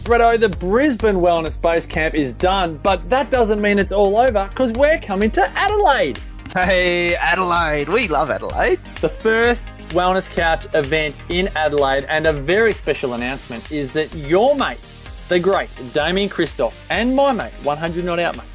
Bretto, the Brisbane Wellness Base Camp is done, but that doesn't mean it's all over because we're coming to Adelaide. Hey, Adelaide. We love Adelaide. The first Wellness Couch event in Adelaide, and a very special announcement is that your mate, the great Damien Christoph, and my mate, 100 Not Out Mate,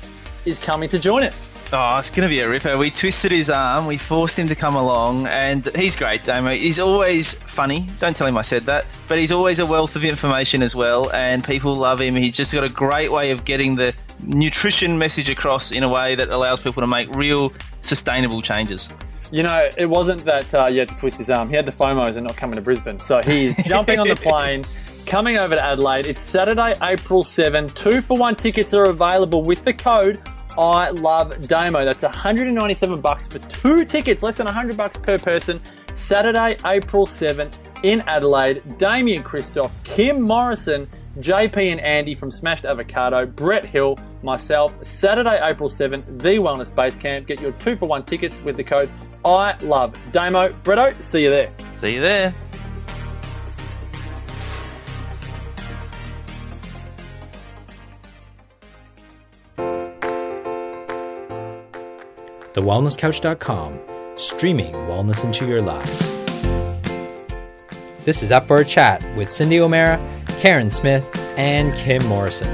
is coming to join us. Oh, it's going to be a ripper. We twisted his arm, we forced him to come along, and he's great, Damo. He's always funny. Don't tell him I said that. But he's always a wealth of information as well, and people love him. He's just got a great way of getting the nutrition message across in a way that allows people to make real, sustainable changes. You know, it wasn't that he had to twist his arm. He had the FOMOs and not coming to Brisbane. So he's jumping on the plane, coming over to Adelaide. It's Saturday, April 7. 2-for-1 tickets are available with the code I Love Damo. That's $197 for 2 tickets, less than $100 per person. Saturday, April 7 in Adelaide. Damien Christoph, Kim Morrison, JP and Andy from Smashed Avocado, Brett Hill, myself. Saturday, April 7, the Wellness Base Camp. Get your 2-for-1 tickets with the code I Love Damo. Bretto, see you there. See you there. TheWellnessCouch.com, streaming wellness into your lives. This is Up for a Chat with Cyndi O'Meara, Karen Smith, and Kim Morrison.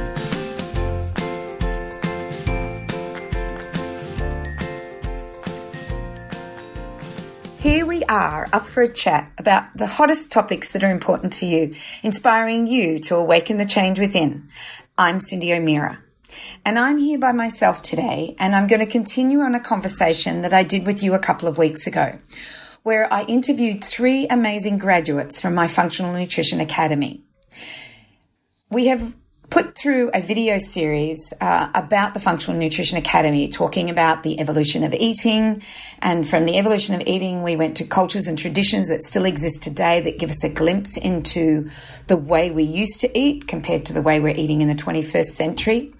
Here we are, up for a chat about the hottest topics that are important to you, inspiring you to awaken the change within. I'm Cyndi O'Meara. And I'm here by myself today, and I'm going to continue on a conversation that I did with you a couple of weeks ago, where I interviewed 3 amazing graduates from my Functional Nutrition Academy. We have put through a video series about the Functional Nutrition Academy, talking about the evolution of eating. And from the evolution of eating, we went to cultures and traditions that still exist today that give us a glimpse into the way we used to eat compared to the way we're eating in the 21st century.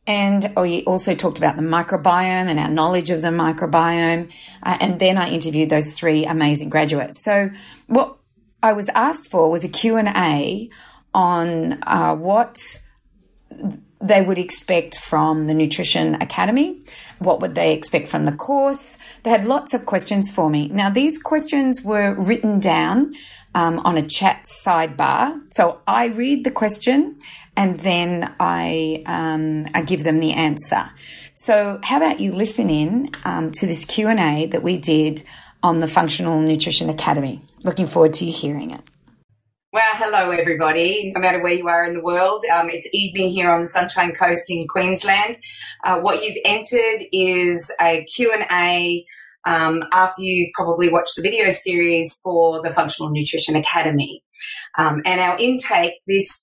And we also talked about the microbiome and our knowledge of the microbiome. And then I interviewed those 3 amazing graduates. So what I was asked for was a Q&A on what they would expect from the Nutrition Academy. What would they expect from the course? They had lots of questions for me. Now, these questions were written down on a chat sidebar. So I read the question and then I give them the answer. So how about you listen in to this Q&A that we did on the Functional Nutrition Academy. Looking forward to you hearing it. Well, hello everybody, no matter where you are in the world. It's evening here on the Sunshine Coast in Queensland. What you've entered is a Q&A after you probably watched the video series for the Functional Nutrition Academy. And our intake,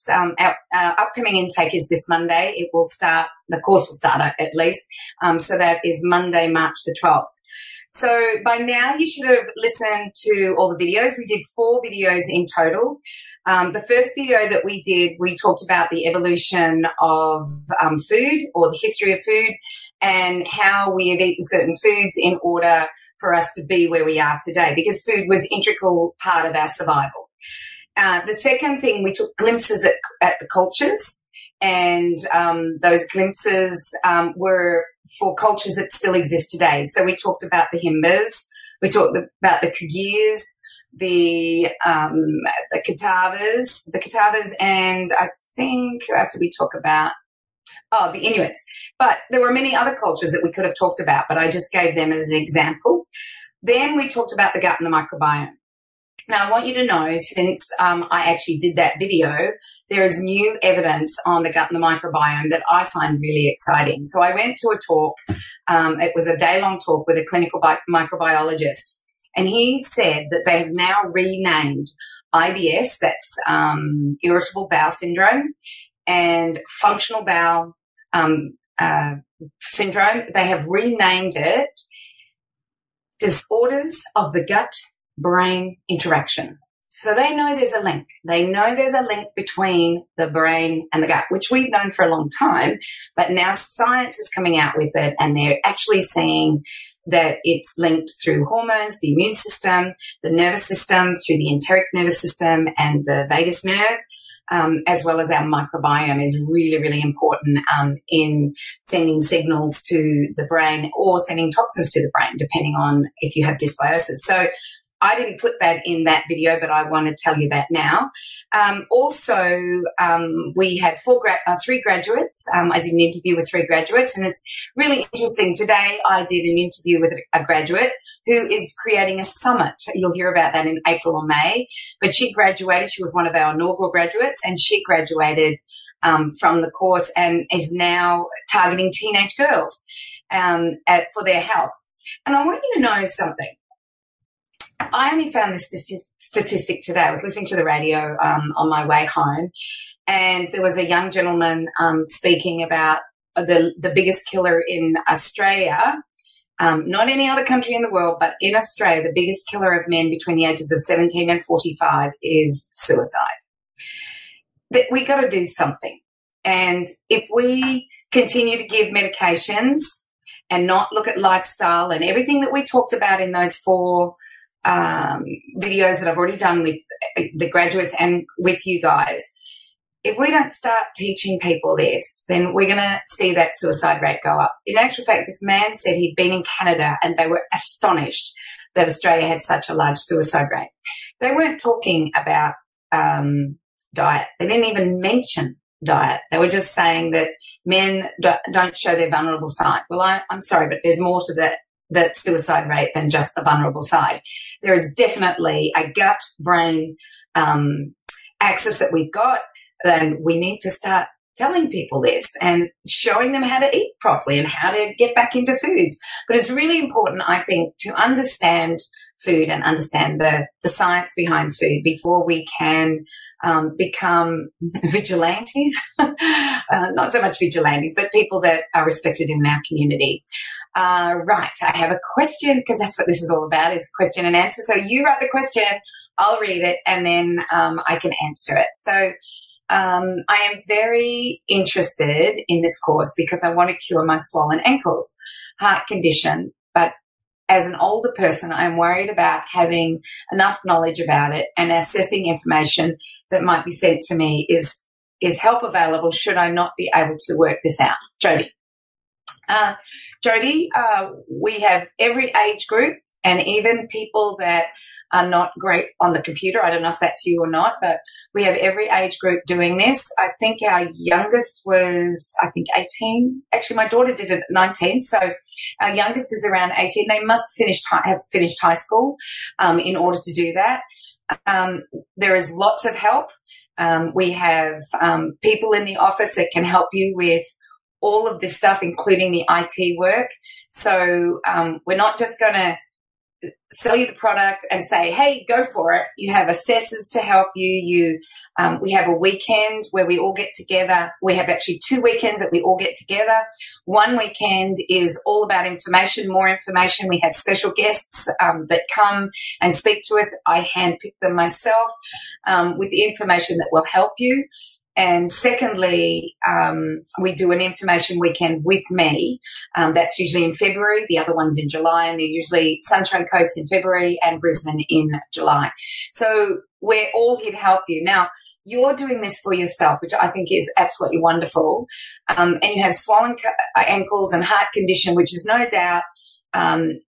our upcoming intake is this Monday. It will start, the course will start at least. So that is Monday, March the 12th. So by now you should have listened to all the videos. We did 4 videos in total. The first video that we did, we talked about the evolution of food, or the history of food, and how we have eaten certain foods in order for us to be where we are today, because food was an integral part of our survival. The second thing, we took glimpses at the cultures, and those glimpses were for cultures that still exist today. So we talked about the Himbas, we talked about the Kigirs, the Catawbas, and I think, who else did we talk about? Oh, the Inuits. But there were many other cultures that we could have talked about, but I just gave them as an example. Then we talked about the gut and the microbiome. Now, I want you to know, since I actually did that video, there is new evidence on the gut and the microbiome that I find really exciting. So I went to a talk. It was a day-long talk with a clinical microbiologist, and he said that they have now renamed IBS, that's irritable bowel syndrome, and functional bowel syndrome. They have renamed it disorders of the gut-brain interaction. So they know there's a link. They know there's a link between the brain and the gut, which we've known for a long time, but now science is coming out with it, and they're actually seeing that it's linked through hormones, the immune system, the nervous system, through the enteric nervous system and the vagus nerve. as well as our microbiome, is really, really important in sending signals to the brain or sending toxins to the brain, depending on if you have dysbiosis. So I didn't put that in that video, but I want to tell you that now. Also, we had three graduates. I did an interview with three graduates, and it's really interesting. Today, I did an interview with a graduate who is creating a summit. You'll hear about that in April or May. But she graduated. She was one of our inaugural graduates, and she graduated from the course and is now targeting teenage girls for their health. And I want you to know something. I only found this statistic today. I was listening to the radio on my way home, and there was a young gentleman speaking about the biggest killer in Australia, not any other country in the world, but in Australia, the biggest killer of men between the ages of 17 and 45 is suicide. That we got to do something. And if we continue to give medications and not look at lifestyle and everything that we talked about in those four videos that I've already done with the graduates and with you guys, if we don't start teaching people this, then we're going to see that suicide rate go up. In actual fact, this man said he'd been in Canada and they were astonished that Australia had such a large suicide rate. They weren't talking about diet. They didn't even mention diet. They were just saying that men don't show their vulnerable side. Well, I'm sorry, but there's more to that suicide rate than just the vulnerable side. There is definitely a gut-brain axis that we've got, and we need to start telling people this and showing them how to eat properly and how to get back into foods. But it's really important, I think, to understand food and understand the science behind food before we can become vigilantes, not so much vigilantes, but people that are respected in our community. Right, I have a question, because that's what this is all about, is question and answer. So you write the question, I'll read it, and then I can answer it. So I am very interested in this course because I want to cure my swollen ankles, heart condition, but as an older person, I'm worried about having enough knowledge about it and assessing information that might be sent to me. Is help available should I not be able to work this out? Jody. Jody, we have every age group and even people that are not great on the computer. I don't know if that's you or not, but we have every age group doing this. I think our youngest was, 18. Actually, my daughter did it at 19. So our youngest is around 18. They must have finished high school in order to do that. There is lots of help. We have people in the office that can help you with all of this stuff, including the IT work. So we're not just going to sell you the product and say, hey, go for it. You have assessors to help you. We have a weekend where we all get together. We have actually 2 weekends that we all get together. One weekend is all about information, more information. We have special guests that come and speak to us. I handpick them myself with the information that will help you. And secondly, we do an information weekend with me. That's usually in February. The other one's in July, and they're usually Sunshine Coast in February and Brisbane in July. So we're all here to help you. Now, you're doing this for yourself, which I think is absolutely wonderful. And you have swollen ankles and heart condition, which is no doubt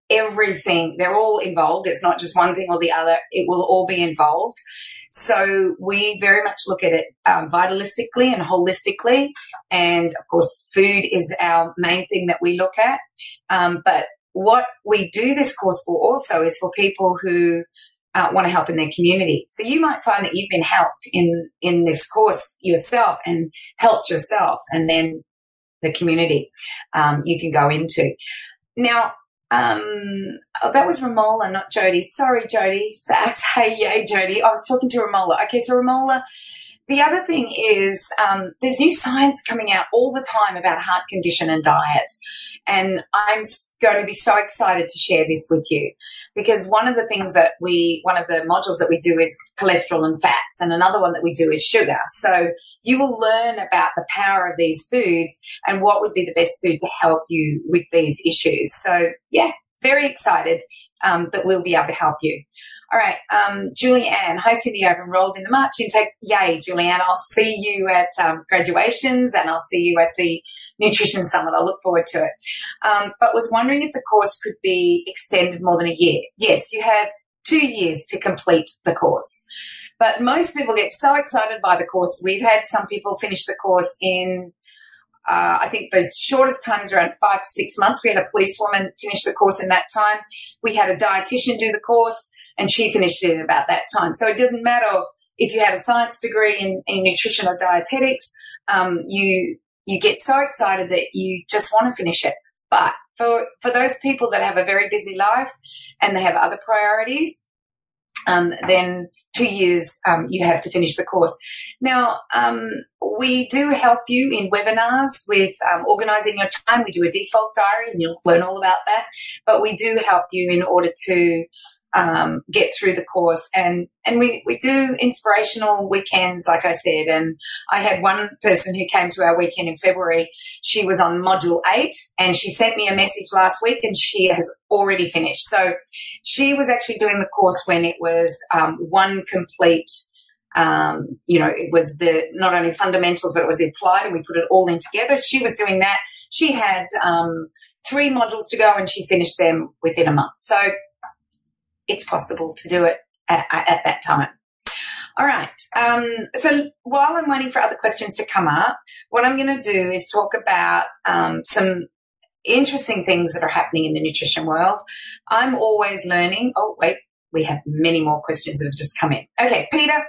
everything. They're all involved. It's not just one thing or the other. It will all be involved. So we very much look at it vitalistically and holistically. And, of course, food is our main thing that we look at. But what we do this course for also is for people who want to help in their community. So you might find that you've been helped in this course yourself and helped yourself, and then the community you can go into. Now, that was Ramola, not Jody. Sorry, Jody. Sax. Hey, yay, Jody. I was talking to Ramola. Okay, so Ramola, the other thing is there's new science coming out all the time about heart condition and diet. And I'm going to be so excited to share this with you, because one of the modules that we do is cholesterol and fats, and another one that we do is sugar. So you will learn about the power of these foods and what would be the best food to help you with these issues. So, yeah, very excited that we'll be able to help you. All right, Julianne. Hi, Cindy. I've enrolled in the March intake. Yay, Julianne. I'll see you at graduations, and I'll see you at the Nutrition Summit. I look forward to it. But was wondering if the course could be extended more than a year. Yes, you have 2 years to complete the course. But most people get so excited by the course. We've had some people finish the course in, I think the shortest time is around 5 to 6 months. We had a policewoman finish the course in that time. We had a dietitian do the course, and she finished it in about that time. So it didn't matter if you had a science degree in nutrition or dietetics. You get so excited that you just want to finish it. But for those people that have a very busy life and they have other priorities, then 2 years you have to finish the course. Now, we do help you in webinars with organising your time. We do a default diary, and you'll learn all about that. But we do help you in order to get through the course, and we do inspirational weekends, like I said. And I had one person who came to our weekend in February. She was on module 8, and she sent me a message last week, and she has already finished. So she was actually doing the course when it was one complete, it was the not only fundamentals, but it was the applied, and we put it all in together. She was doing that. She had 3 modules to go, and she finished them within a month. So it's possible to do it at that time. All right. So while I'm waiting for other questions to come up, what I'm going to do is talk about some interesting things that are happening in the nutrition world. I'm always learning. Oh, wait, we have many more questions that have just come in. Okay, Peter,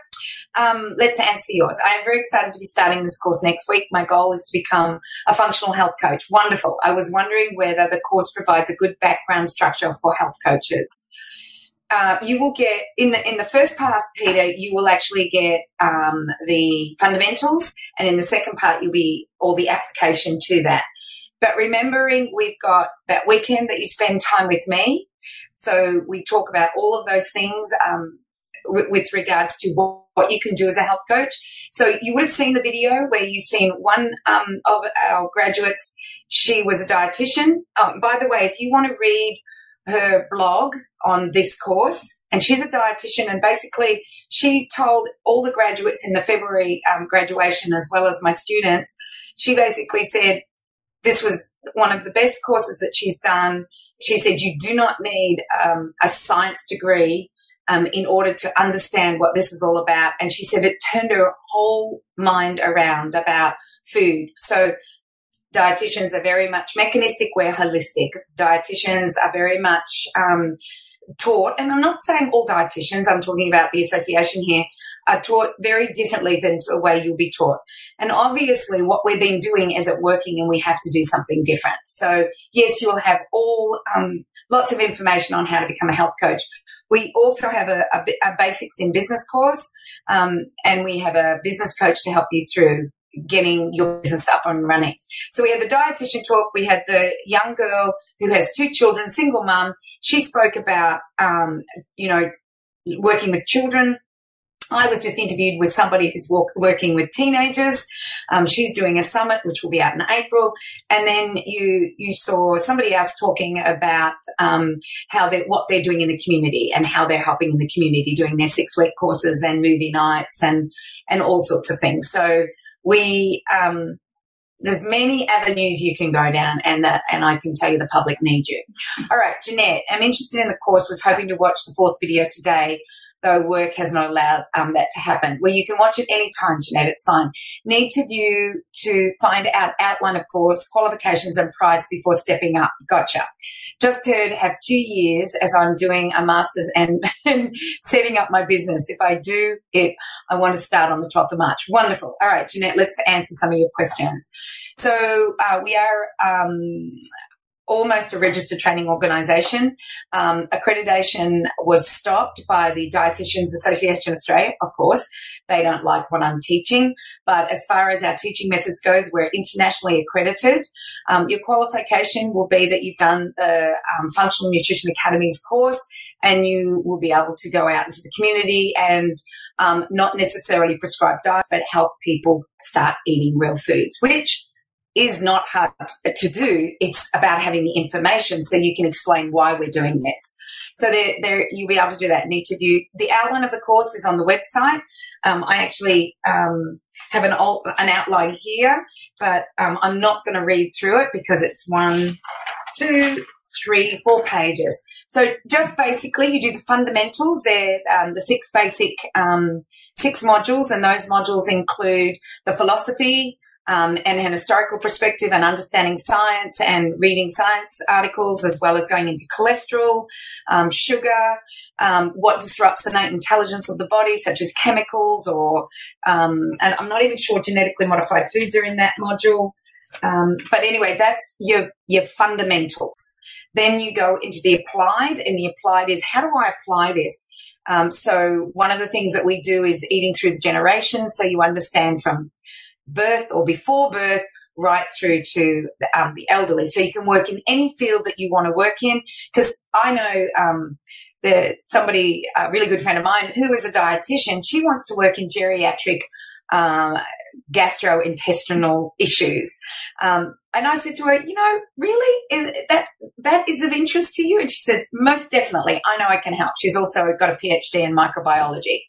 let's answer yours. I am very excited to be starting this course next week. My goal is to become a functional health coach. Wonderful. I was wondering whether the course provides a good background structure for health coaches. You will get in the first pass, Peter, you will actually get the fundamentals, and in the second part you'll be all the application to that. But remembering we've got that weekend that you spend time with me, so we talk about all of those things with regards to what you can do as a health coach. So you would have seen the video where you've seen one of our graduates. She was a dietitian. By the way, if you want to read her blog on this course, and she's a dietitian, and basically she told all the graduates in the February graduation, as well as my students, she basically said this was one of the best courses that she's done. She said you do not need a science degree in order to understand what this is all about, and she said it turned her whole mind around about food. So dietitians are very much mechanistic, we're holistic. Dietitians are very much taught, and I'm not saying all dietitians, I'm talking about the association here, are taught very differently than the way you'll be taught. And obviously what we've been doing isn't working, and we have to do something different. So yes, you'll have all lots of information on how to become a health coach. We also have a basics in business course, and we have a business coach to help you through getting your business up and running. So we had the dietitian talk. We had the young girl who has 2 children, single mum. She spoke about, working with children. I was just interviewed with somebody who's working with teenagers. She's doing a summit, which will be out in April. And then you saw somebody else talking about what they're doing in the community and how they're helping in the community, doing their 6-week courses and movie nights and all sorts of things. So there's many avenues you can go down, and I can tell you the public need you. All right, Jeanette, I'm interested in the course, was hoping to watch the 4th video today, though work has not allowed that to happen. Well, you can watch it any time, Jeanette, it's fine. Need to view to find out outline of course, qualifications and price before stepping up. Gotcha. Just heard have 2 years as I'm doing a master's and setting up my business. If I do it, I want to start on the 12th of March. Wonderful. All right, Jeanette, let's answer some of your questions. So we are almost a registered training organisation. Accreditation was stopped by the Dietitians Association Australia, of course. They don't like what I'm teaching. But as far as our teaching methods goes, we're internationally accredited. Your qualification will be that you've done the Functional Nutrition Academy's course, and you will be able to go out into the community and not necessarily prescribe diets, but help people start eating real foods, which is not hard to do. It's about having the information so you can explain why we're doing this. So you'll be able to do that in each of you. The outline of the course is on the website. I actually have an outline here, but I'm not going to read through it because it's 1, 2, 3, 4 pages. So just basically you do the fundamentals. They're the 6 basic 6 modules, and those modules include the philosophy, and an historical perspective and understanding science and reading science articles, as well as going into cholesterol, sugar, what disrupts the innate intelligence of the body, such as chemicals and I'm not even sure genetically modified foods are in that module. But anyway, that's your fundamentals. Then you go into the applied, and the applied is, how do I apply this? So one of the things that we do is eating through the generations, so you understand from birth or before birth right through to the elderly. So you can work in any field that you want to work in, because I know somebody, a really good friend of mine who is a dietitian, she wants to work in geriatric gastrointestinal issues. And I said to her, really, that is of interest to you? And she said, most definitely. I know I can help. She's also got a PhD in microbiology.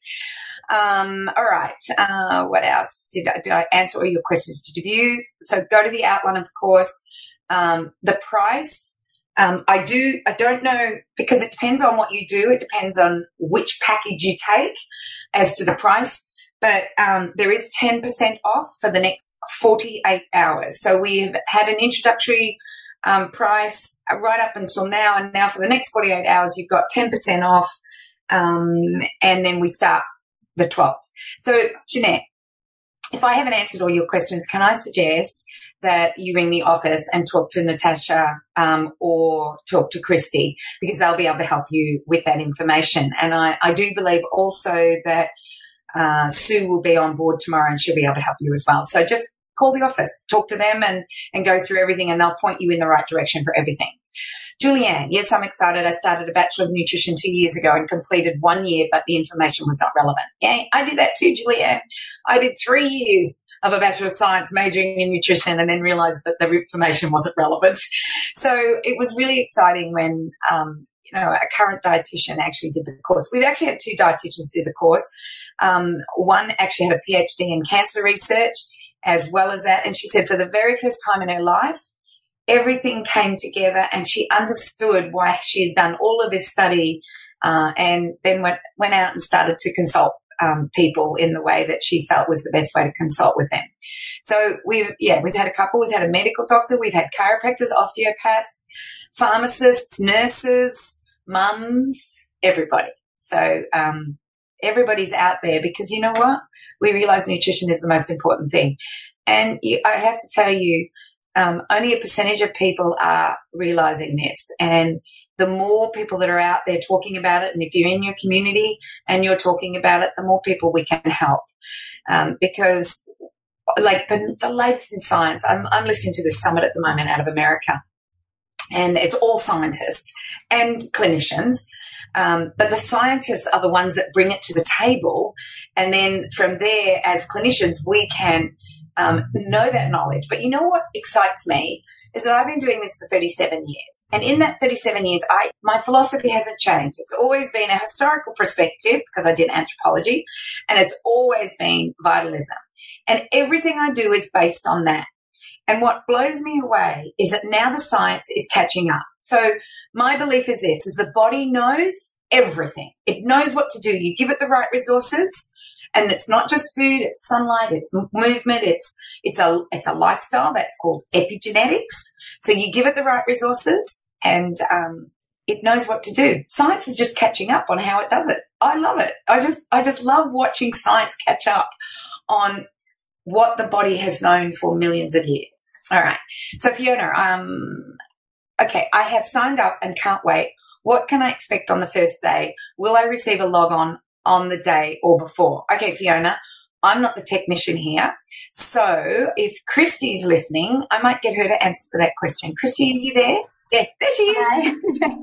All right. What else? Did I answer all your questions? Did you view? So go to the outline of the course. The price, I don't know, because it depends on what you do. It depends on which package you take as to the price. But there is 10% off for the next 48 hours. So we've had an introductory price right up until now. And now for the next 48 hours, you've got 10% off. And then we start the 12th. So, Jeanette, if I haven't answered all your questions, can I suggest that you ring the office and talk to Natasha or talk to Christy, because they'll be able to help you with that information. And I do believe also that Sue will be on board tomorrow, and she'll be able to help you as well. So just call the office, talk to them, and go through everything, and they'll point you in the right direction for everything. Julianne, yes, I'm excited. I started a Bachelor of Nutrition 2 years ago and completed 1 year, but the information was not relevant. Yeah, I did that too, Julianne. I did 3 years of a Bachelor of Science majoring in nutrition and then realised that the information wasn't relevant. So it was really exciting when, a current dietitian actually did the course. We've actually had 2 dietitians do the course. One actually had a PhD in cancer research as well as that, and she said for the very first time in her life, everything came together and she understood why she had done all of this study, and then went out and started to consult people in the way that she felt was the best way to consult with them. So we've had a couple. We've had a medical doctor. We've had chiropractors, osteopaths, pharmacists, nurses, mums, everybody. So everybody's out there, because you know what? We realize nutrition is the most important thing. And I have to tell you, only a percentage of people are realizing this. And the more people that are out there talking about it, and if you're in your community and you're talking about it, the more people we can help. Because like the latest in science, I'm listening to this summit at the moment out of America, and it's all scientists and clinicians. But the scientists are the ones that bring it to the table. And then from there, as clinicians, we can know that knowledge. But you know what excites me is that I've been doing this for 37 years. And in that 37 years, my philosophy hasn't changed. It's always been a historical perspective, because I did anthropology, and it's always been vitalism. And everything I do is based on that. And what blows me away is that now the science is catching up. So my belief is this, is the body knows everything. It knows what to do. You give it the right resources, and it's not just food, it's sunlight, it's movement, it's a lifestyle that's called epigenetics. So you give it the right resources, and it knows what to do. Science is just catching up on how it does it. I love it. I just love watching science catch up on what the body has known for millions of years. All right. So Fiona, okay, I have signed up and can't wait. What can I expect on the first day? Will I receive a log on the day or before? Okay, Fiona, I'm not the technician here. So if Christy's listening, I might get her to answer that question. Christy, are you there? Yeah, there she is. Hi.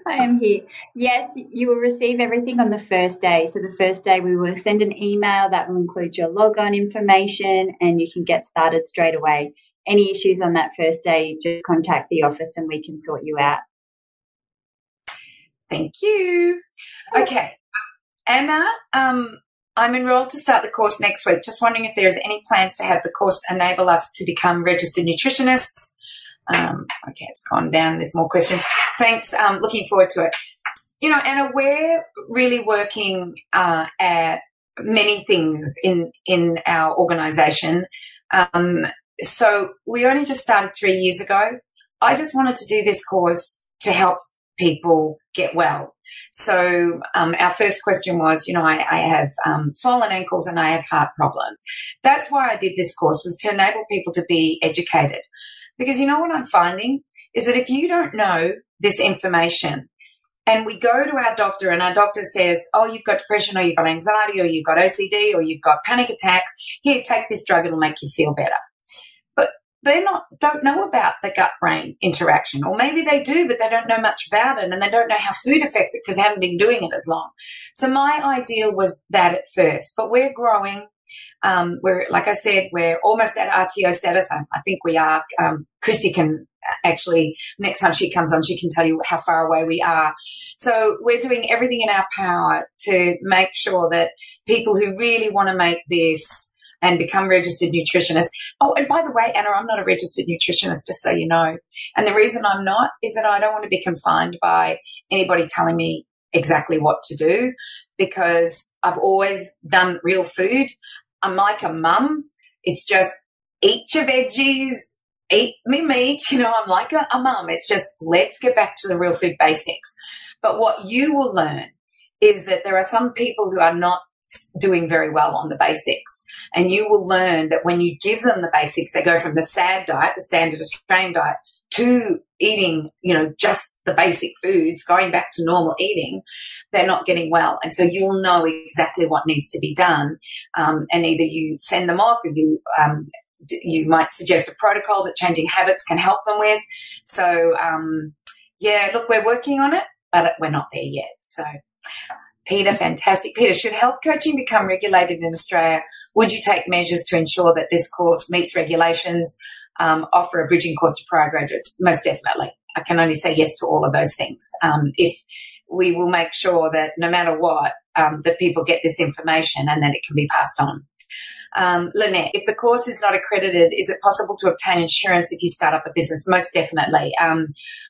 I am here. Yes, you will receive everything on the first day. So the first day we will send an email that will include your log-on information, and you can get started straight away. Any issues on that first day, just contact the office and we can sort you out. Thank you. Okay. Anna, I'm enrolled to start the course next week. Just wondering if there's any plans to have the course enable us to become registered nutritionists. Okay, it's gone down. There's more questions. Thanks. Looking forward to it. Anna, we're really working at many things in our organisation. So we only just started 3 years ago. I just wanted to do this course to help people get well. So our first question was, I have swollen ankles and I have heart problems. That's why I did this course, was to enable people to be educated. Because what I'm finding is that if you don't know this information and we go to our doctor and our doctor says, oh, you've got depression or you've got anxiety or you've got OCD or you've got panic attacks, here, take this drug, it'll make you feel better. They don't know about the gut-brain interaction, or maybe they do, but they don't know much about it, and they don't know how food affects it because they haven't been doing it as long. So my ideal was that at first, but we're growing. We're, like I said, we're almost at RTO status. I think we are. Chrissy can actually, next time she comes on, she can tell you how far away we are. So we're doing everything in our power to make sure that people who really want to make this and become registered nutritionists. Oh, and by the way, Anna, I'm not a registered nutritionist, just so you know. And the reason I'm not is that I don't want to be confined by anybody telling me exactly what to do, because I've always done real food. I'm like a mum. It's just eat your veggies, eat me meat. I'm like a mum. It's just, let's get back to the real food basics. But what you will learn is that there are some people who are not doing very well on the basics. And you will learn that when you give them the basics, they go from the SAD diet, the standard Australian diet, to eating, just the basic foods, going back to normal eating. They're not getting well. And so you'll know exactly what needs to be done. And either you send them off or you might suggest a protocol that changing habits can help them with. So, look, we're working on it, but we're not there yet. So, Peter, fantastic. Peter, should health coaching become regulated in Australia, would you take measures to ensure that this course meets regulations, offer a bridging course to prior graduates? Most definitely. I can only say yes to all of those things. If we will make sure that no matter what, that people get this information and that it can be passed on. Lynette, if the course is not accredited, is it possible to obtain insurance if you start up a business? Most definitely.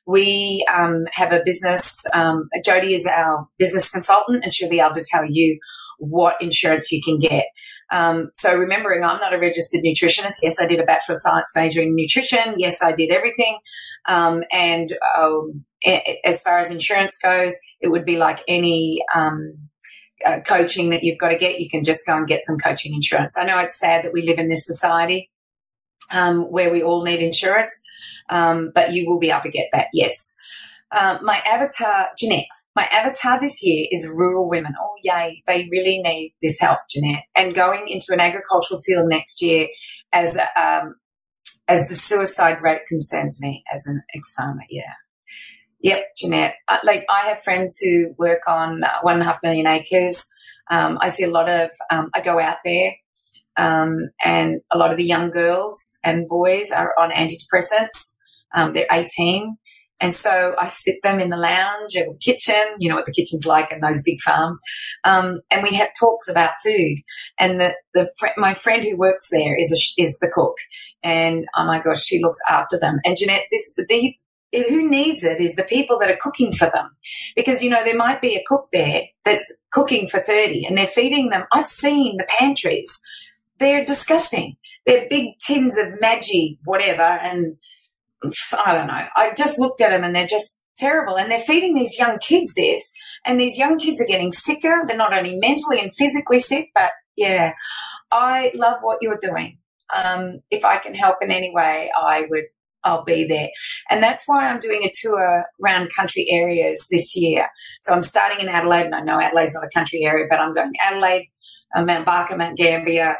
We have a business. Jodie is our business consultant, and she'll be able to tell you what insurance you can get. So remembering, I'm not a registered nutritionist. Yes, I did a Bachelor of Science major in nutrition. Yes, I did everything. And as far as insurance goes, it would be like any coaching that you've got to get. You can just go and get some coaching insurance. I know it's sad that we live in this society where we all need insurance, but you will be able to get that, yes. My avatar, Jeanette, my avatar this year is rural women. Oh, yay. They really need this help, Jeanette. And going into an agricultural field next year as the suicide rate concerns me as an ex-farmer, yeah. Yep, Jeanette. I have friends who work on 1.5 million acres. I see a lot of, I go out there, and a lot of the young girls and boys are on antidepressants. They're 18. And so I sit them in the lounge or kitchen, you know what the kitchen's like in those big farms, and we have talks about food. And my friend who works there is the cook, and oh my gosh, she looks after them. And Jeanette, who needs it is the people that are cooking for them, because there might be a cook there that's cooking for 30 and they're feeding them. I've seen the pantries; they're disgusting. They're big tins of Maggi, whatever, and I don't know. I just looked at them and they're just terrible. And they're feeding these young kids this, and these young kids are getting sicker. They're not only mentally and physically sick, but yeah, I love what you're doing. If I can help in any way, I'll be there. And that's why I'm doing a tour around country areas this year. So I'm starting in Adelaide, and I know Adelaide's not a country area, but I'm going Adelaide, Mount Barker, Mount Gambier,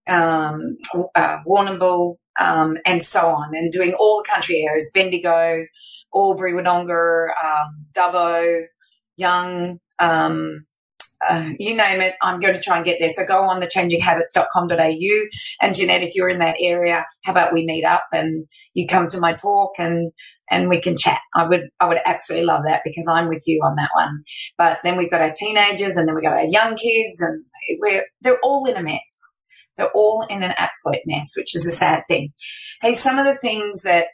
Warrnambool, and so on, and doing all the country areas, Bendigo, Albury, Wodonga, Dubbo, Young, you name it. I'm going to try and get there. So go on the changinghabits.com.au, and Jeanette, if you're in that area, how about we meet up and you come to my talk and and we can chat. I would absolutely love that, because I'm with you on that one. But then we've got our teenagers, and then we've got our young kids, and they're all in a mess. They're all in an absolute mess, which is a sad thing. Hey, some of the things that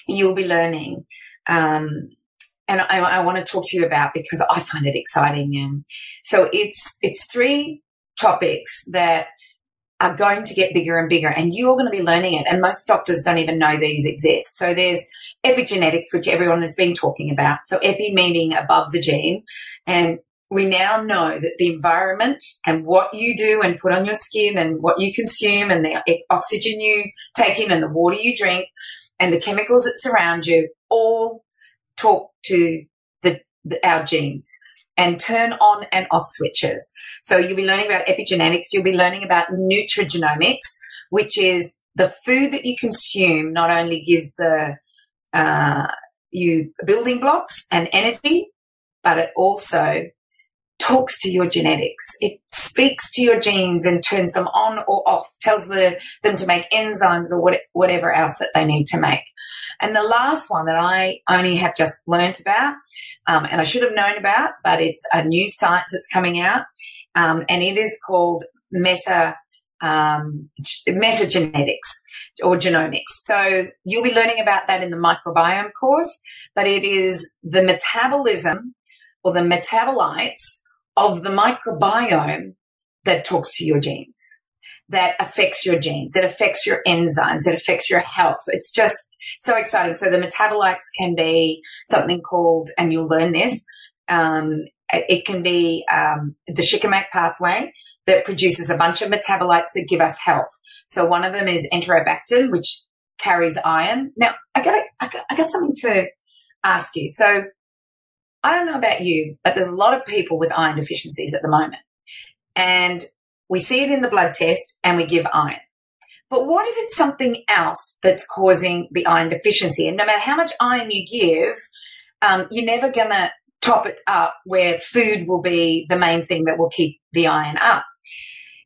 you'll be learning, and I want to talk to you about, because I find it exciting. So it's 3 topics that are going to get bigger and bigger, and you're going to be learning it. And most doctors don't even know these exist. So there's epigenetics, which everyone has been talking about. So epi meaning above the gene. And we now know that the environment and what you do and put on your skin and what you consume and the oxygen you take in and the water you drink and the chemicals that surround you all talk to our genes and turn on and off switches. So you'll be learning about epigenetics. You'll be learning about nutrigenomics, which is the food that you consume not only gives you building blocks and energy, but it also talks to your genetics. It speaks to your genes and turns them on or off, tells them to make enzymes or whatever else that they need to make. And the last one that I only have just learnt about, and I should have known about, but it's a new science that's coming out, and it is called metagenetics or genomics. So you'll be learning about that in the microbiome course, but it is the metabolism or the metabolites of the microbiome that talks to your genes, that affects your genes, that affects your enzymes, that affects your health. It's just so exciting. So the metabolites can be something called, and you'll learn this, it can be the shikimate pathway that produces a bunch of metabolites that give us health. So one of them is enterobactin, which carries iron. Now, I got something to ask you. So I don't know about you, but there's a lot of people with iron deficiencies at the moment. And we see it in the blood test and we give iron. But what if it's something else that's causing the iron deficiency? And no matter how much iron you give, you're never going to top it up where food will be the main thing that will keep the iron up.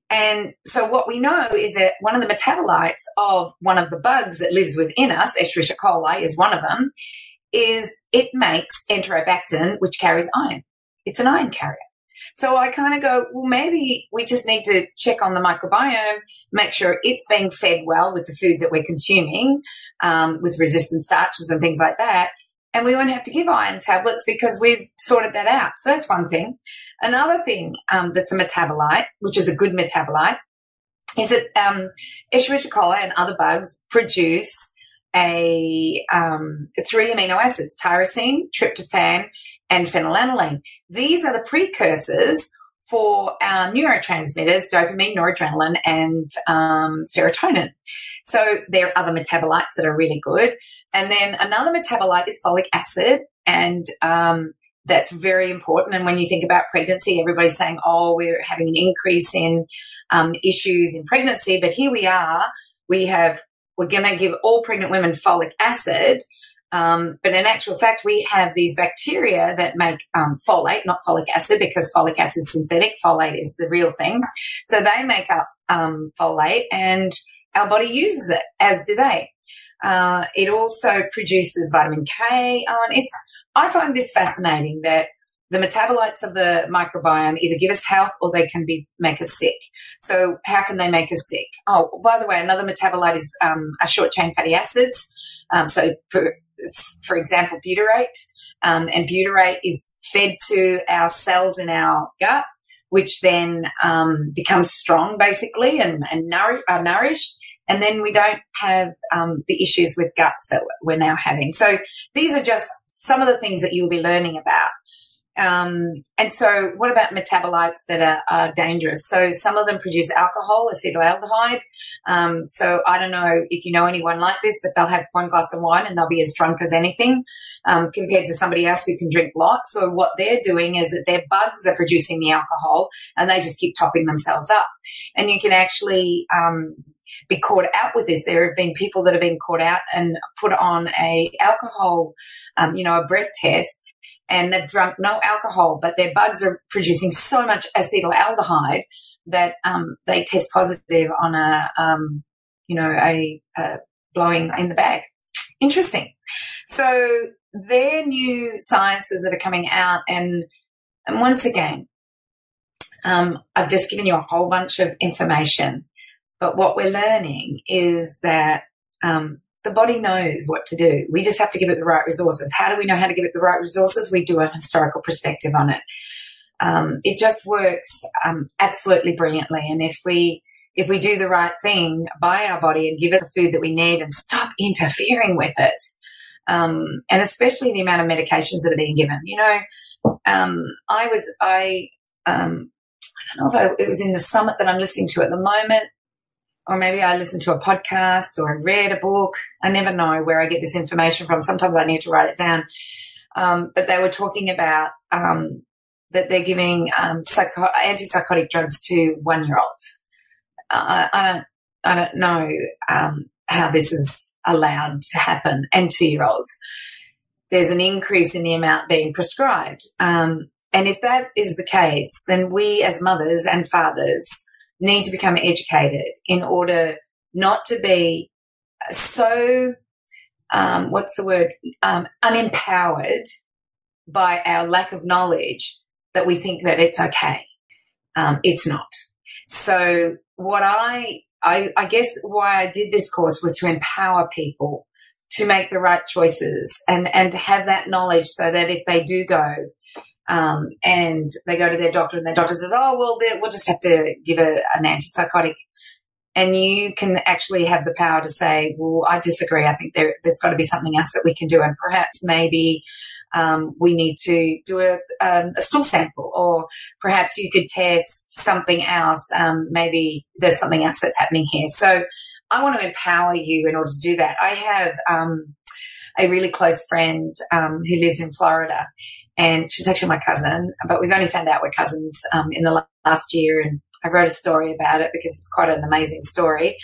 And so what we know is that one of the metabolites of one of the bugs that lives within us, Escherichia coli is one of them, is it makes enterobactin, which carries iron. It's an iron carrier. So I kind of go, well, maybe we just need to check on the microbiome, make sure it's being fed well with the foods that we're consuming, with resistant starches and things like that. And we won't have to give iron tablets because we've sorted that out. So that's one thing. Another thing that's a metabolite, which is a good metabolite, is that Escherichia coli and other bugs produce 3 amino acids, tyrosine, tryptophan, and phenylalanine. These are the precursors for our neurotransmitters, dopamine, noradrenaline, and serotonin. So there are other metabolites that are really good. And then another metabolite is folic acid, and that's very important. And when you think about pregnancy, everybody's saying, oh, we're having an increase in issues in pregnancy. But here we are, we're going to give all pregnant women folic acid. But in actual fact, we have these bacteria that make folate, not folic acid, because folic acid is synthetic. Folate is the real thing. So they make up folate, and our body uses it, as do they. It also produces vitamin K. I find this fascinating that the metabolites of the microbiome either give us health or they can make us sick. So how can they make us sick? Oh, by the way, another metabolite is a short-chain fatty acids. So for example, butyrate. And butyrate is fed to our cells in our gut, which then becomes strong, basically, and are nourished. And then we don't have the issues with guts that we're now having. So these are just some of the things that you'll be learning about. And so what about metabolites that are dangerous? So some of them produce alcohol, acetaldehyde. So I don't know if you know anyone like this, but they'll have one glass of wine and they'll be as drunk as anything, compared to somebody else who can drink lots. So what they're doing is that their bugs are producing the alcohol and they just keep topping themselves up. And you can actually be caught out with this. There have been people that have been caught out and put on a alcohol, a breath test, and they've drunk no alcohol, but their bugs are producing so much acetaldehyde that they test positive on a blowing in the bag. Interesting. So they're new sciences that are coming out, and once again, I've just given you a whole bunch of information, but what we're learning is that the body knows what to do. We just have to give it the right resources. How do we know how to give it the right resources? We do a historical perspective on it. It just works absolutely brilliantly, and if we do the right thing by our body and give it the food that we need and stop interfering with it, and especially the amount of medications that are being given. You know, I don't know if it was in the summit that I'm listening to at the moment, or maybe I listened to a podcast or I read a book. I never know where I get this information from. Sometimes I need to write it down. But they were talking about that they're giving antipsychotic drugs to 1-year-olds. I don't know how this is allowed to happen, and 2-year-olds. There's an increase in the amount being prescribed. And if that is the case, then we as mothers and fathers need to become educated in order not to be so, unempowered by our lack of knowledge that we think that it's okay. It's not. So what I guess why I did this course was to empower people to make the right choices and to have that knowledge so that if they do go, and they go to their doctor and their doctor says, oh, well, we'll just have to give an antipsychotic. And you can actually have the power to say, well, I disagree. I think there's got to be something else that we can do. And perhaps maybe we need to do a stool sample, or perhaps you could test something else. Maybe there's something else that's happening here. So I want to empower you in order to do that. I have a really close friend who lives in Florida, and she's actually my cousin, but we've only found out we're cousins in the last year, and I wrote a story about it because it's quite an amazing story.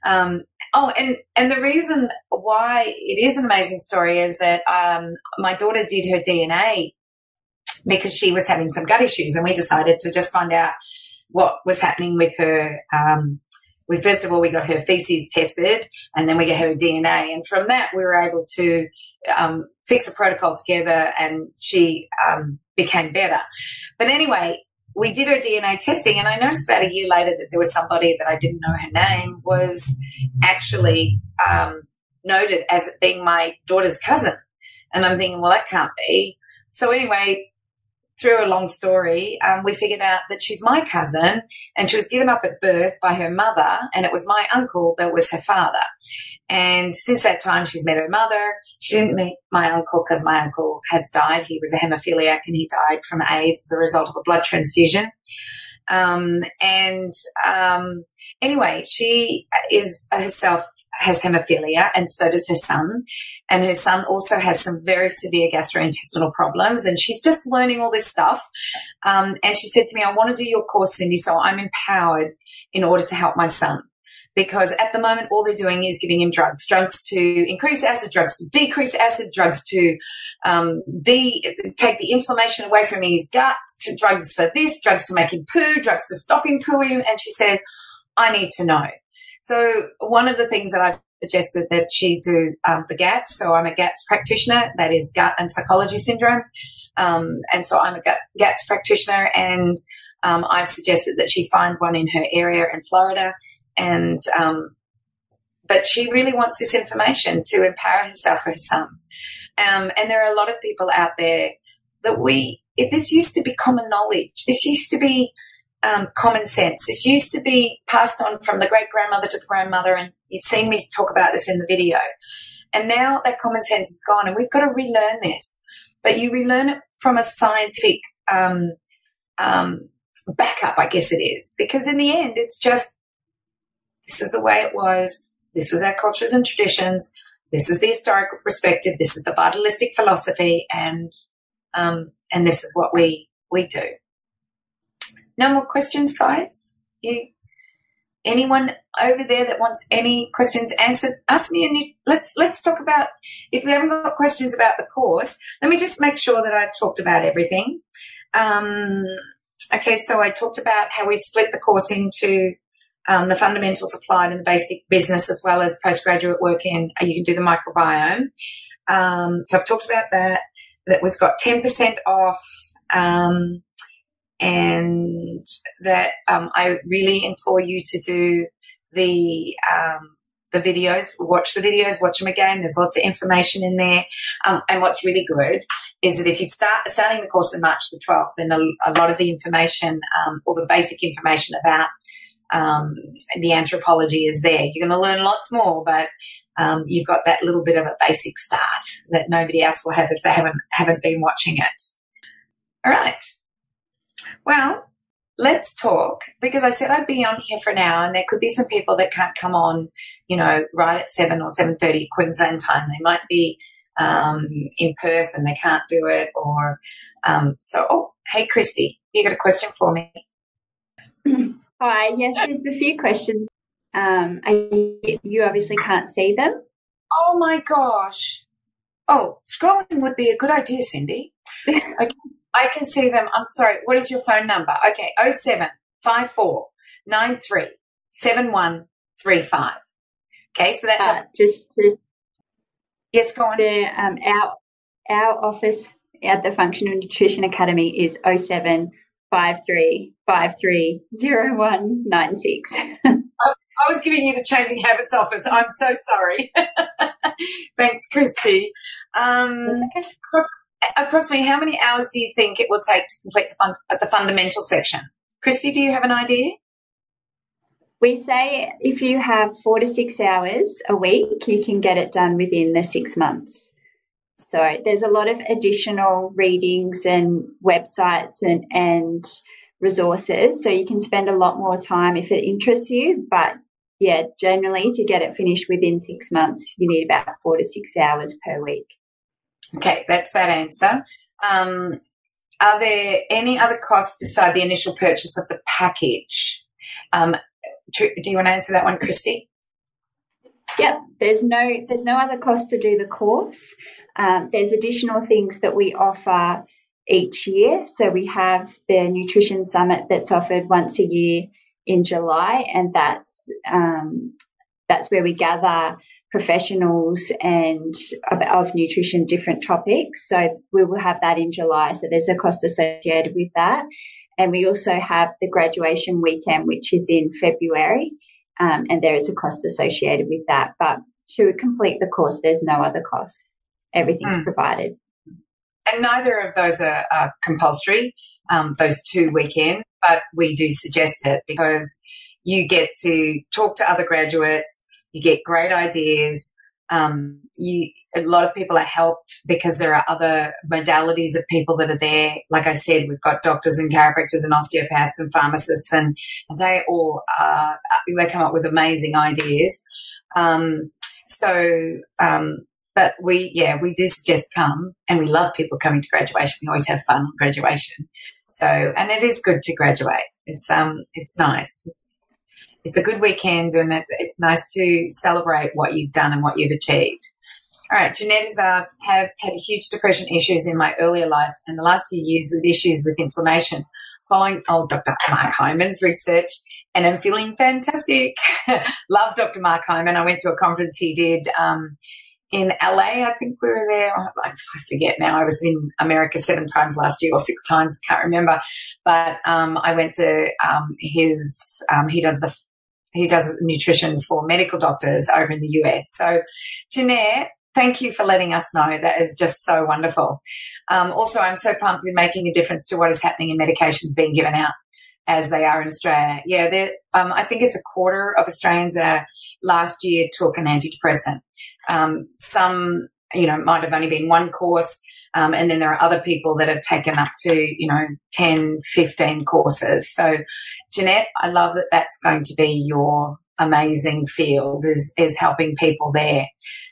And the reason why it is an amazing story is that my daughter did her DNA because she was having some gut issues, and we decided to just find out what was happening with her. First of all, we got her feces tested, and then we got her DNA. And from that, we were able to fix a protocol together, and she became better. But anyway, we did her DNA testing, and I noticed about a year later that there was somebody that I didn't know her name was actually noted as being my daughter's cousin. And I'm thinking, well, that can't be. So anyway, through a long story, we figured out that she's my cousin, and she was given up at birth by her mother, and it was my uncle that was her father. And since that time, she's met her mother. She didn't meet my uncle because my uncle has died. He was a hemophiliac, and he died from AIDS as a result of a blood transfusion. Anyway, she is herself has hemophilia, and so does her son. And her son also has some very severe gastrointestinal problems, and she's just learning all this stuff. And she said to me, I want to do your course, Cyndi, so I'm empowered in order to help my son. Because at the moment, all they're doing is giving him drugs to increase acid, drugs to decrease acid, drugs to take the inflammation away from his gut, to drugs for this, drugs to make him poo, drugs to stop him pooing. And she said, I need to know. So one of the things that I've suggested that she do the GATS. So I'm a GATS practitioner, that is gut and psychology syndrome. And so I'm a GATS practitioner, and I've suggested that she find one in her area in Florida. And but she really wants this information to empower herself or her son. And there are a lot of people out there that this used to be common knowledge. This used to be common sense. This used to be passed on from the great-grandmother to the grandmother, and you've seen me talk about this in the video. And now that common sense is gone, and we've got to relearn this. But you relearn it from a scientific backup, I guess it is, because in the end, it's just, this is the way it was. This was our cultures and traditions. This is the historical perspective. This is the vitalistic philosophy, and this is what we do. No more questions, guys? Anyone over there that wants any questions answered, ask me, and let's talk about, if we haven't got questions about the course, let me just make sure that I've talked about everything. Okay, so I talked about how we've split the course into the fundamentals applied in the basic business as well as postgraduate work in, you can do the microbiome. So I've talked about that. That we've got 10% off, and that I really implore you to do the videos, watch them again. There's lots of information in there. And what's really good is that if you starting the course on March the 12th, then a lot of the information, or the basic information about the anthropology is there. You're going to learn lots more, but you've got that little bit of a basic start that nobody else will have if they haven't been watching it. All right. Well, let's talk, because I said I'd be on here for an hour, and there could be some people that can't come on, right at 7 or 7:30 Queensland time. They might be in Perth and they can't do it, or hey, Christy, you got a question for me? Hi, yes, there's a few questions. You obviously can't see them. Oh my gosh. Oh, scrolling would be a good idea, Cyndi. Okay, I can see them. I'm sorry. What is your phone number? Okay, 0754 93 7135. Okay, so that's yes, go on. Our office at the Functional Nutrition Academy is 0753530196. I was giving you the Changing Habits office. I'm so sorry. Thanks, Christy. That's okay. Approximately how many hours do you think it will take to complete the fundamental section? Christy, do you have an idea? We say if you have 4 to 6 hours a week, you can get it done within the 6 months. So there's a lot of additional readings and websites and resources, so you can spend a lot more time if it interests you. But, yeah, generally to get it finished within 6 months, you need about 4 to 6 hours per week. Okay, that's that answer. Are there any other costs beside the initial purchase of the package? Do you want to answer that one, Christy? Yep, there's no other cost to do the course. There's additional things that we offer each year. So we have the Nutrition Summit that's offered once a year in July, and that's where we gather professionals and of nutrition, different topics. So we will have that in July. So there's a cost associated with that. And we also have the graduation weekend, which is in February, and there is a cost associated with that. But to complete the course, there's no other cost. Everything's provided. And neither of those are compulsory, those 2 weekends, but we do suggest it because you get to talk to other graduates, you get great ideas. A lot of people are helped because there are other modalities of people that are there. Like I said, we've got doctors and chiropractors and osteopaths and pharmacists, and they all they come up with amazing ideas. But we do suggest come, and we love people coming to graduation. We always have fun on graduation. So, and it is good to graduate. It's nice. It's a good weekend, and it's nice to celebrate what you've done and what you've achieved. All right, Jeanette has asked, have had huge depression issues in my earlier life and the last few years with issues with inflammation. Following Dr. Mark Hyman's research, and I'm feeling fantastic. Love Dr. Mark Hyman. I went to a conference he did in LA. I think we were there. I forget now. I was in America 7 times last year or 6 times. Can't remember. But I went to his. He does nutrition for medical doctors over in the US. So, Jeanette, thank you for letting us know. That is just so wonderful. Also, I'm so pumped in making a difference to what is happening in medications being given out as they are in Australia. Yeah, I think it's a quarter of Australians last year took an antidepressant. Some, might have only been 1 course, and then there are other people that have taken up to, 10, 15 courses. So, Jeanette, I love that that's going to be your amazing field is helping people there.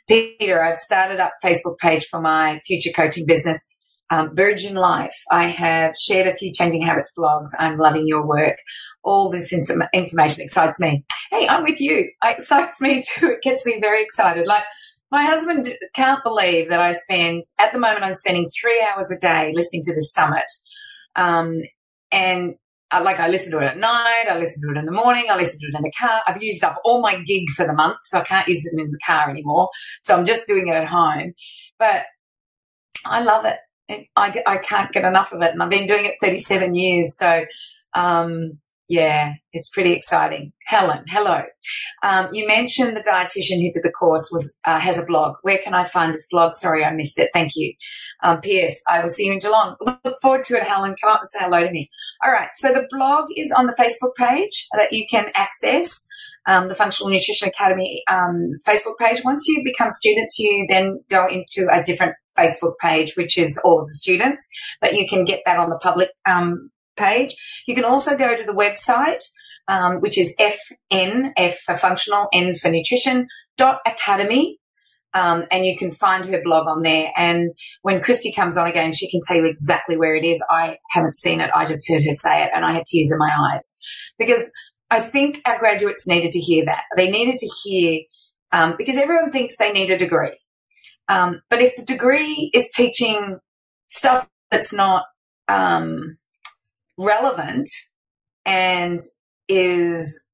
Peter, I've started up a Facebook page for my future coaching business, Virgin Life. I have shared a few Changing Habits blogs. I'm loving your work. All this information excites me. Hey, I'm with you. It excites me too. It gets me very excited. Like, my husband can't believe that at the moment I'm spending 3 hours a day listening to this summit. And I listen to it at night, I listen to it in the morning, I listen to it in the car. I've used up all my gig for the month, so I can't use it in the car anymore. So I'm just doing it at home. But I love it. I can't get enough of it. And I've been doing it 37 years. So, yeah, it's pretty exciting. Helen, hello. You mentioned the dietitian who did the course has a blog. Where can I find this blog? Sorry, I missed it. Thank you. P.S. I will see you in Geelong. Look forward to it, Helen. Come up and say hello to me. All right. So the blog is on the Facebook page that you can access, the Functional Nutrition Academy Facebook page. Once you become students, you then go into a different Facebook page, which is all of the students, but you can get that on the public page. You can also go to the website, which is FN, F for functional, N for nutrition, .academy, and you can find her blog on there. And when Christy comes on again, she can tell you exactly where it is. I haven't seen it. I just heard her say it, and I had tears in my eyes because I think our graduates needed to hear that. They needed to hear, because everyone thinks they need a degree. But if the degree is teaching stuff that's not relevant and is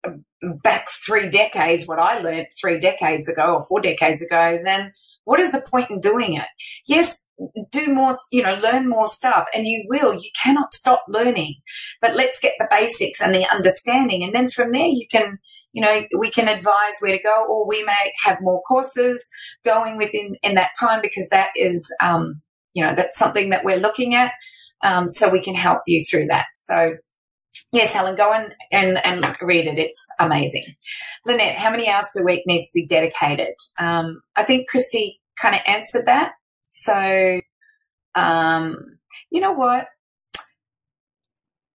back 3 decades, what I learned 3 decades ago or 4 decades ago, then what is the point in doing it? Yes, do more, learn more stuff, and you will. You cannot stop learning. But let's get the basics and the understanding, and then from there you can, we can advise where to go, or we may have more courses going within in that time, because that is, that's something that we're looking at. So we can help you through that. So, yes, Helen, go and read it. It's amazing. Lynette, how many hours per week needs to be dedicated? I think Christy kind of answered that. So, you know what?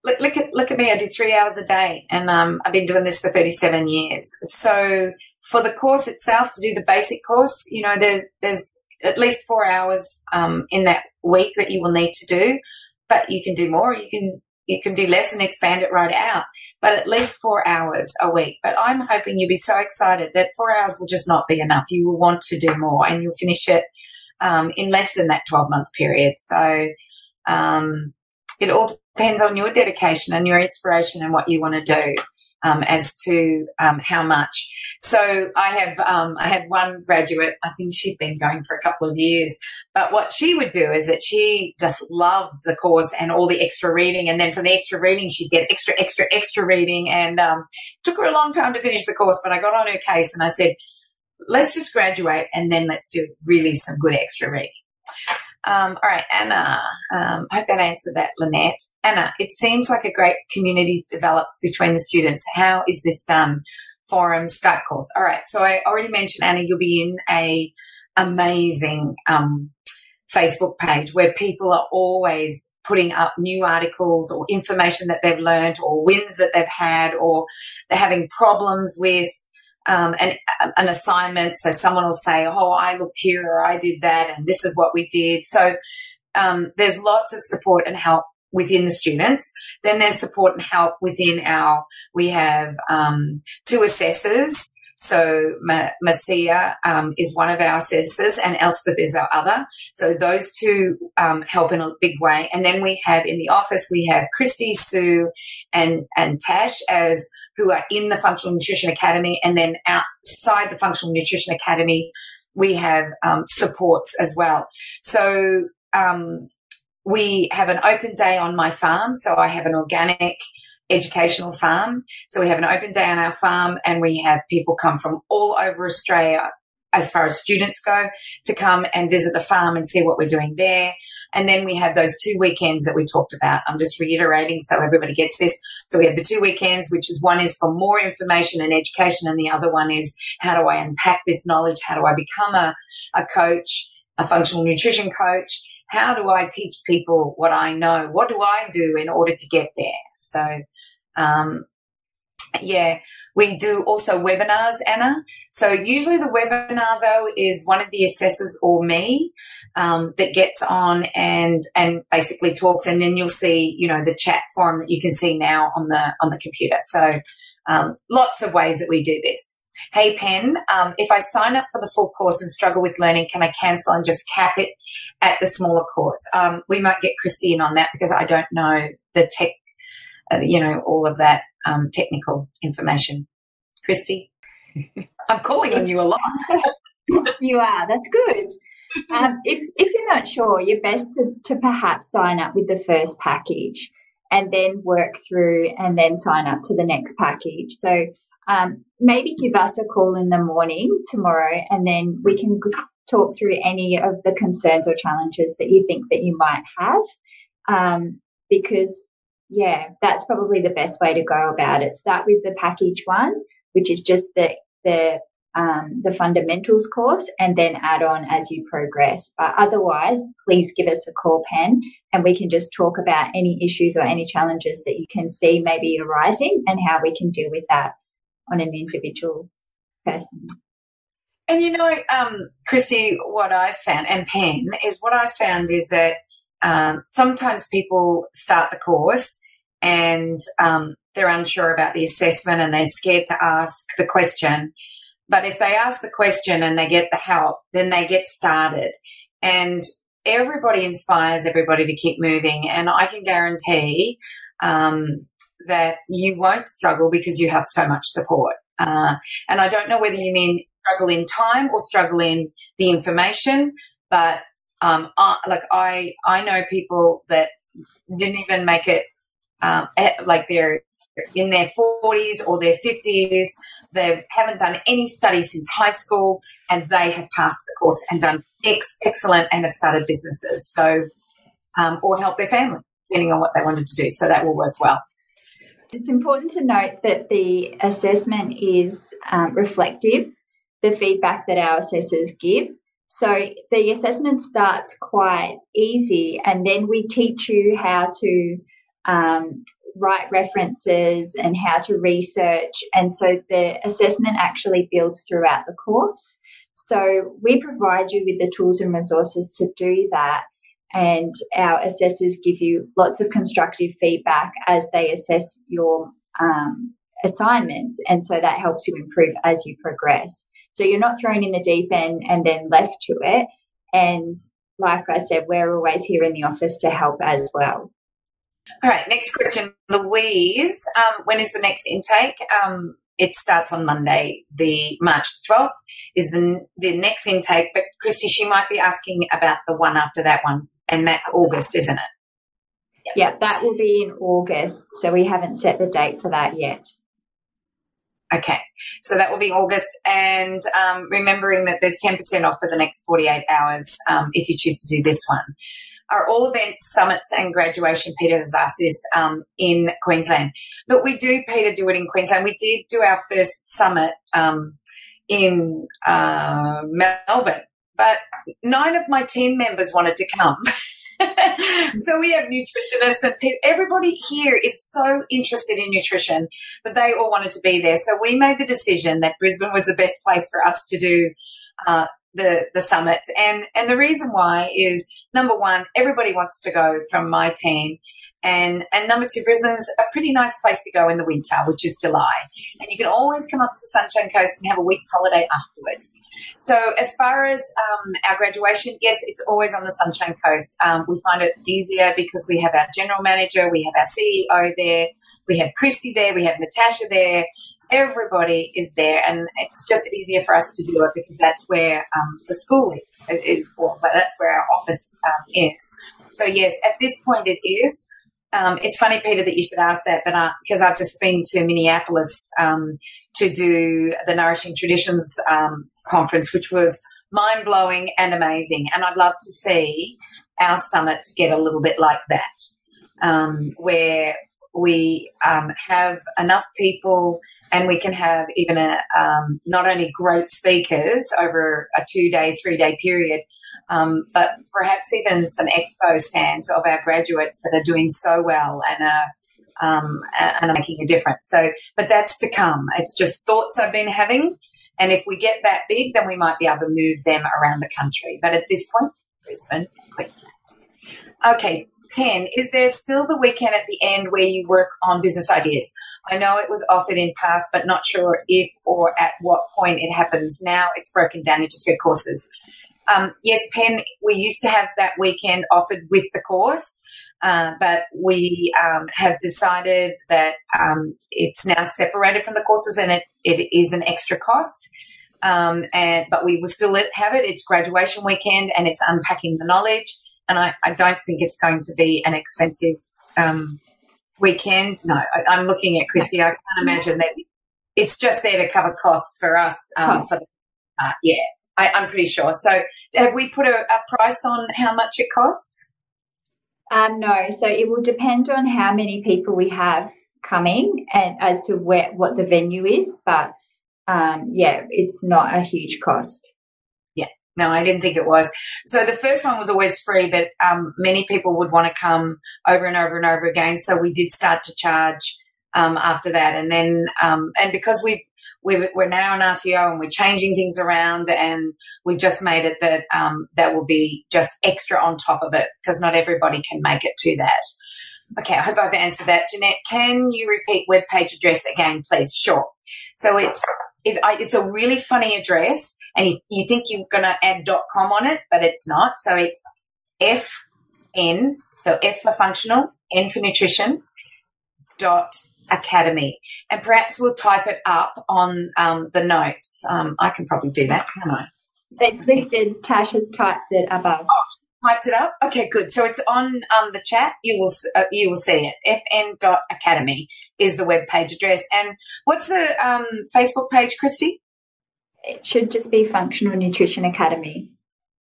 Look at me. I do 3 hours a day, and I've been doing this for 37 years. So for the course itself, to do the basic course, there's at least 4 hours in that week that you will need to do. But you can do more. You can do less and expand it right out. But at least 4 hours a week. But I'm hoping you'll be so excited that 4 hours will just not be enough. You will want to do more, and you'll finish it in less than that 12-month period. So it all depends on your dedication and your inspiration and what you want to do as to how much. So I had one graduate, I think she'd been going for a couple of years, but what she would do is that she just loved the course and all the extra reading, and then from the extra reading she'd get extra reading, and it took her a long time to finish the course, but I got on her case and I said, let's just graduate and then let's do really some good extra reading. All right, Anna, I hope that answered that, Lynette. Anna, it seems like a great community develops between the students. How is this done? Forums, start calls. All right, so I already mentioned, Anna, you'll be in a amazing Facebook page where people are always putting up new articles or information that they've learned or wins that they've had, or they're having problems with an assignment. So someone will say, oh, I looked here or I did that and this is what we did. So there's lots of support and help within the students. Then there's support and help within we have 2 assessors. So Marcia is one of our assessors and Elspeth is our other. So those 2 help in a big way. And then we have in the office, we have Christy, Sue and Tash who are in the Functional Nutrition Academy, and then outside the Functional Nutrition Academy, we have supports as well. So we have an open day on my farm. So I have an organic educational farm. So we have an open day on our farm, and we have people come from all over Australia, as far as students go, to come and visit the farm and see what we're doing there. And then we have those 2 weekends that we talked about. I'm just reiterating so everybody gets this. So we have the 2 weekends, which is one is for more information and education, and the other one is how do I unpack this knowledge? How do I become a coach, a functional nutrition coach? How do I teach people what I know? What do I do in order to get there? So, yeah. We do also webinars, Anna. So usually the webinar, though, is one of the assessors or me that gets on and basically talks, and then you'll see, the chat forum that you can see now on the computer. So lots of ways that we do this. Hey, Pen, if I sign up for the full course and struggle with learning, can I cancel and just cap it at the smaller course? We might get Christy in on that because I don't know the all of that technical information. Christy, I'm calling on you a lot. You are. That's good. If you're not sure, you're best to perhaps sign up with the first package and then work through and then sign up to the next package. So maybe give us a call in the morning tomorrow, and then we can talk through any of the concerns or challenges that you think that you might have, because, yeah, that's probably the best way to go about it. Start with the package one, which is just the fundamentals course, and then add on as you progress. But otherwise, please give us a call, Pen, and we can just talk about any issues or any challenges that you can see maybe arising and how we can deal with that on an individual person. And Christy, what I've found, and Pen, is what I've found is that sometimes people start the course and they're unsure about the assessment and they're scared to ask the question. But if they ask the question and they get the help, then they get started. And everybody inspires everybody to keep moving. And I can guarantee that you won't struggle because you have so much support. And I don't know whether you mean struggle in time or struggle in the information, but I know people that didn't even make it, like they're in their 40s or their 50s. They haven't done any study since high school, and they have passed the course and done excellent and have started businesses. So, or help their family, depending on what they wanted to do. So that will work well. It's important to note that the assessment is reflective, the feedback that our assessors give. So the assessment starts quite easy, and then we teach you how to write references and how to research. And so the assessment actually builds throughout the course. So we provide you with the tools and resources to do that. And our assessors give you lots of constructive feedback as they assess your assignments. And so that helps you improve as you progress. So you're not thrown in the deep end and then left to it. And like I said, we're always here in the office to help as well. All right, next question. Louise, when is the next intake? It starts on Monday, the March 12th is the next intake. But Christy, she might be asking about the one after that one, and that's August, isn't it? Yeah, that will be in August. So we haven't set the date for that yet. Okay, so that will be August, and remembering that there's 10% off for the next 48 hours if you choose to do this one. Are all events, summits and graduation, Peter has asked this, in Queensland? But we do, Peter, do it in Queensland. We did do our first summit in Melbourne, but 9 of my team members wanted to come. So we have nutritionists and everybody here is so interested in nutrition that they all wanted to be there. So we made the decision that Brisbane was the best place for us to do the summits. And the reason why is, number one, everybody wants to go from my team. And number two, Brisbane's a pretty nice place to go in the winter, which is July. And you can always come up to the Sunshine Coast and have a week's holiday afterwards. So as far as our graduation, yes, it's always on the Sunshine Coast. We find it easier because we have our general manager, we have our CEO there, we have Christy there, we have Natasha there. Everybody is there, and it's just easier for us to do it because that's where the school is, or that's where our office is. So, yes, at this point it is. It's funny, Peter, that you should ask that, but because I've just been to Minneapolis to do the Nourishing Traditions conference, which was mind-blowing and amazing, and I'd love to see our summits get a little bit like that, where we have enough people and we can have even not only great speakers over a 2-day, 3-day period, but perhaps even some expo stands of our graduates that are doing so well and are making a difference. So, but that's to come. It's just thoughts I've been having, and if we get that big, then we might be able to move them around the country. But at this point, Brisbane, Queensland. Okay. Pen, is there still the weekend at the end where you work on business ideas? I know it was offered in past, but not sure if or at what point it happens now. It's broken down into 3 courses. Yes, Pen, we used to have that weekend offered with the course, But we have decided that it's now separated from the courses, and it is an extra cost. But we will still have it. It's graduation weekend, and it's unpacking the knowledge. And I don't think it's going to be an expensive weekend. No, I'm looking at Christy. I can't imagine that. It's just there to cover costs for us. I'm pretty sure. So have we put a price on how much it costs? No. So it will depend on how many people we have coming and as to what the venue is. But, it's not a huge cost. Yeah. No, I didn't think it was. So the first one was always free, but many people would want to come over and over and over again. So we did start to charge after that. And then and because we're now an RTO and we're changing things around, and we've just made it that that will be just extra on top of it, because not everybody can make it to that. Okay, I hope I've answered that. Jeanette, can you repeat web page address again, please? Sure. So it's a really funny address, and you think you're going to add .com on it, but it's not. So it's FN, so F for functional, N for nutrition, .academy. And perhaps we'll type it up on the notes. I can probably do that, can't I? It's listed. Tash has typed it above. Oh, typed it up? Okay, good. So it's on the chat. You will see it. fn.academy is the web page address. And what's the Facebook page, Christy? It should just be Functional Nutrition Academy.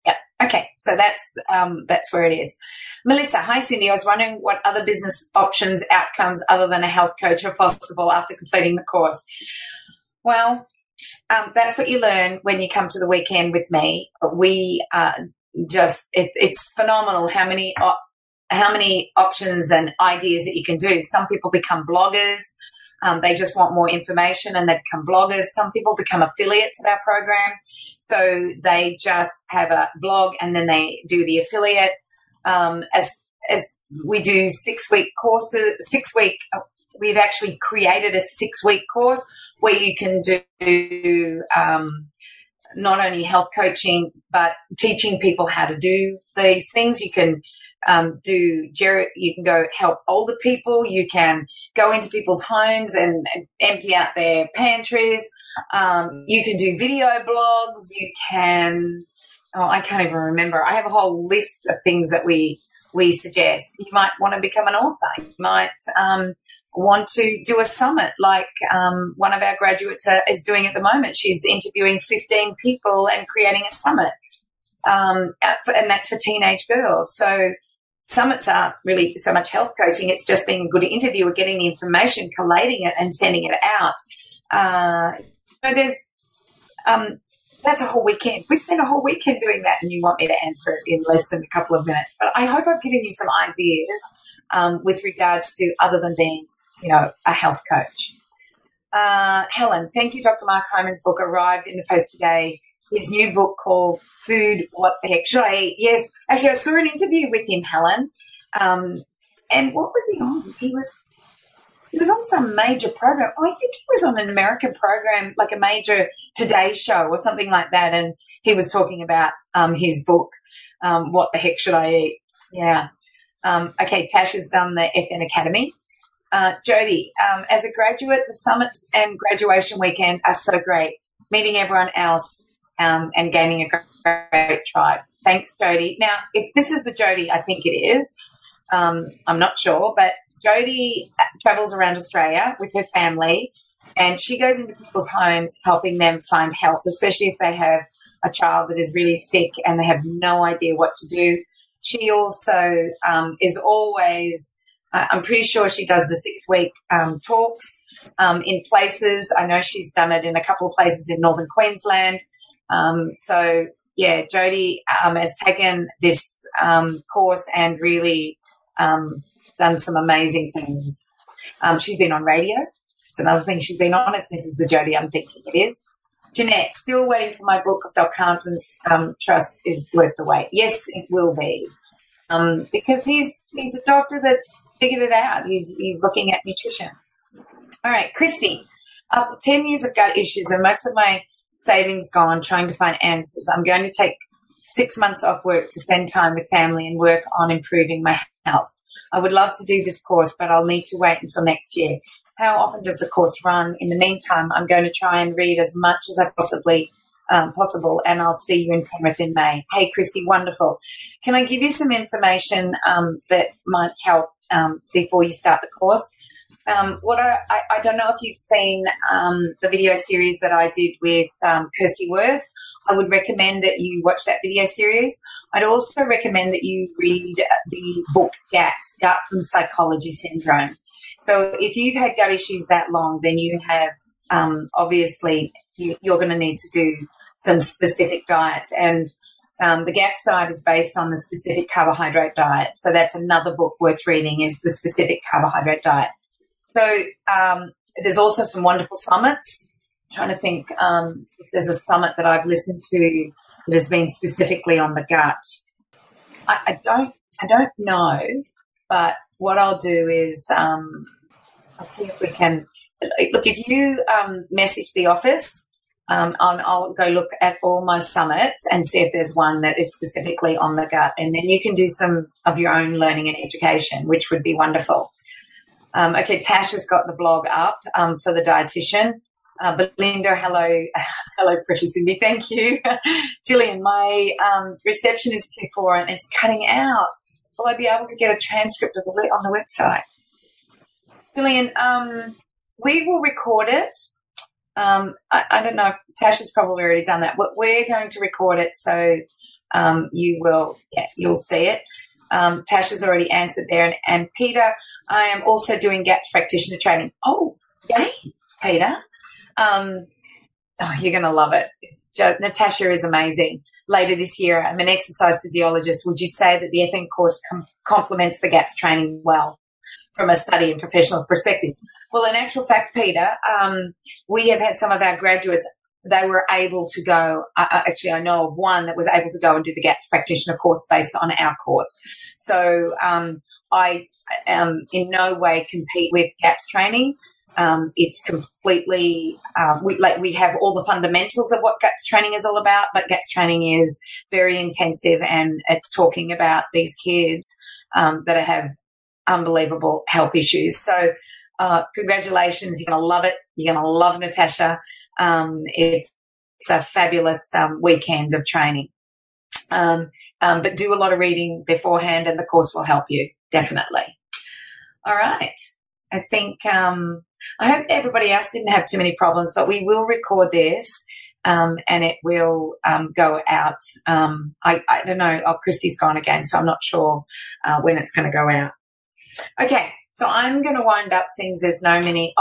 Yeah. Okay. So that's where it is. Melissa, hi Cyndi. I was wondering what other business options, outcomes other than a health coach are possible after completing the course. Well, that's what you learn when you come to the weekend with me. We it's phenomenal how many options and ideas that you can do. Some people become bloggers. They just want more information and they become bloggers. Some people become affiliates of our program. So they just have a blog and then they do the affiliate. As we do 6-week courses, we've actually created a 6-week course where you can do not only health coaching, but teaching people how to do these things. You can you can go help older people. You can go into people's homes and empty out their pantries. You can do video blogs. You can, I can't even remember. I have a whole list of things that we suggest. You might want to become an author. You might want to do a summit like one of our graduates is doing at the moment. She's interviewing 15 people and creating a summit. And that's for teenage girls. So summits aren't really so much health coaching. It's just being a good interviewer, getting the information, collating it and sending it out. That's a whole weekend. We spent a whole weekend doing that, and you want me to answer it in less than a couple of minutes. But I hope I've given you some ideas with regards to other than being, a health coach. Helen, thank you. Dr. Mark Hyman's book arrived in the post today. His new book called Food, What the Heck Should I Eat? Yes, actually I saw an interview with him, Helen. And what was he on? He was on some major program. I think he was on an American program, like a major Today show or something like that. And he was talking about his book, What the Heck Should I Eat? Yeah. Okay, Tash has done the FN Academy. Jody, as a graduate, the summits and graduation weekend are so great. Meeting everyone else and gaining a great tribe. Thanks, Jody. Now, if this is the Jody I think it is, I'm not sure, but Jody travels around Australia with her family, and she goes into people's homes helping them find health, especially if they have a child that is really sick and they have no idea what to do. She also is always, I'm pretty sure she does the 6-week talks in places. I know she's done it in a couple of places in northern Queensland. So, yeah, Jody has taken this course and really done some amazing things. She's been on radio. It's another thing she's been on. If this is the Jody I'm thinking it is. Jeanette, still waiting for my book of Doc Carnton's Trust is Worth the Wait. Yes, it will be. Because he's a doctor that's figured it out. He's looking at nutrition. All right, Christy, after 10 years of gut issues and most of my savings gone trying to find answers, I'm going to take 6 months off work to spend time with family and work on improving my health. I would love to do this course, but I'll need to wait until next year. How often does the course run? In the meantime, I'm going to try and read as much as I possibly possible, and I'll see you in Penrith in May. Hey, Chrissy, wonderful. Can I give you some information that might help before you start the course? I don't know if you've seen the video series that I did with Kirsty Worth. I would recommend that you watch that video series. I'd also recommend that you read the book GAPS, Gut and Psychology Syndrome. So if you've had gut issues that long, then you have obviously you're going to need to do some specific diets. And the GAPS diet is based on the specific carbohydrate diet. So that's another book worth reading, is the specific carbohydrate diet. So there's also some wonderful summits. I'm trying to think if there's a summit that I've listened to that has been specifically on the gut. I don't know, but what I'll do is I'll see if we can look. If you message the office, I'll go look at all my summits and see if there's one that is specifically on the gut, and then you can do some of your own learning and education, which would be wonderful. Okay, Tash has got the blog up for the dietitian. Belinda, hello, precious Cyndi, thank you. Gillian, my reception is too poor and it's cutting out. Will I be able to get a transcript of it on the website? Gillian, we will record it. I don't know if Tash has probably already done that. We're going to record it, so you'll see it. Tash has already answered there. And Peter, I am also doing GAPS practitioner training. Oh, yay, Peter. You're going to love it. It's just, Natasha is amazing. Later this year, I'm an exercise physiologist. Would you say that the FN course complements the GAPS training well from a study and professional perspective? Well, in actual fact, Peter, we have had some of our graduates, they were able to go, actually I know of one that was able to go and do the GAPS practitioner course based on our course. So I in no way compete with GAPS training. It's completely, we have all the fundamentals of what GAPS training is all about, but GAPS training is very intensive, and it's talking about these kids that have unbelievable health issues. So congratulations. You're going to love it. You're going to love Natasha. It's a fabulous weekend of training. But do a lot of reading beforehand, and the course will help you, definitely. All right. I think I hope everybody else didn't have too many problems, but we will record this and it will go out. I don't know. Oh, Christy's gone again, so I'm not sure when it's going to go out. Okay, so I'm going to wind up since there's no many.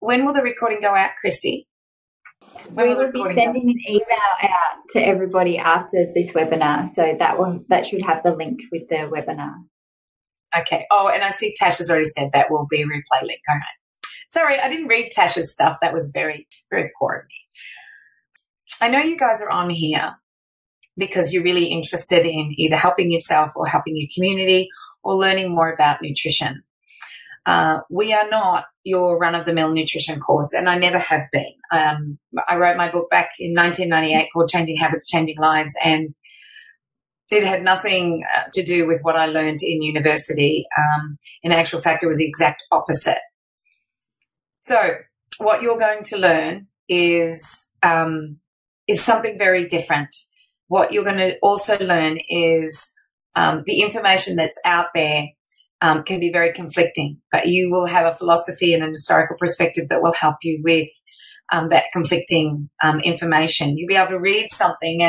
When will the recording go out, Christy? We will be sending an email out to everybody after this webinar, so that should have the link with the webinar. Okay. Oh, and I see Tash has already said that will be a replay link. All right. Sorry, I didn't read Tash's stuff. That was very, very poor of me. I know you guys are on here because you're really interested in either helping yourself or helping your community or learning more about nutrition. We are not your run-of-the-mill nutrition course, and I never have been. I wrote my book back in 1998 called Changing Habits, Changing Lives, and it had nothing to do with what I learned in university. In actual fact, it was the exact opposite. So what you're going to learn is something very different. What you're going to also learn is the information that's out there can be very conflicting, but you will have a philosophy and an historical perspective that will help you with that conflicting information. You'll be able to read something